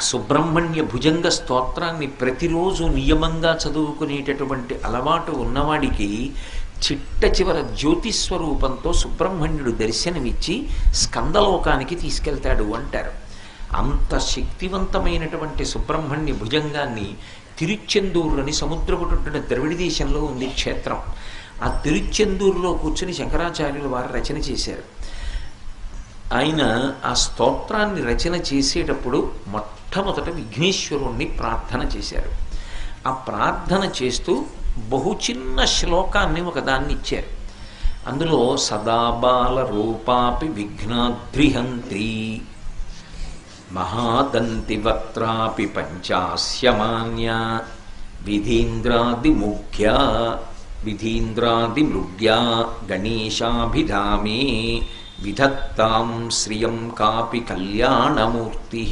సుబ్రహ్మణ్య భుజంగ స్తోత్రాన్ని ప్రతిరోజు నియమంగా చదువుకునేటటువంటి అలవాటు ఉన్నవాడికి చిట్ట చివర జ్యోతిస్వరూపంతో సుబ్రహ్మణ్యుడు దర్శనమిచ్చి స్కందలోకానికి తీసుకెళ్తాడు అంటారు. అంత శక్తివంతమైనటువంటి సుబ్రహ్మణ్య భుజంగాన్ని తిరుచెందూరు అని సముద్రపుటున ద్రవిడ దేశంలో ఉంది క్షేత్రం. ఆ తిరుచెందూరులో కూర్చుని శంకరాచార్యులు వారు రచన చేశారు. ఆయన ఆ స్తోత్రాన్ని రచన చేసేటప్పుడు మొట్టమొదట విఘ్నేశ్వరుణ్ణి ప్రార్థన చేశారు. ఆ ప్రార్థన చేస్తూ బహు చిన్న శ్లోకాన్ని ఒకదాన్ని ఇచ్చారు. అందులో సదాబాల రూపాపి విఘ్నాద్రిహంత్రి మహాదంతివక్త్రాపి పంచాస్యమాన్య విధీంద్రాదిమృగ్యా గణేశాభిధామే విధత్తాం శ్రియం కాపి కళ్యాణమూర్తి.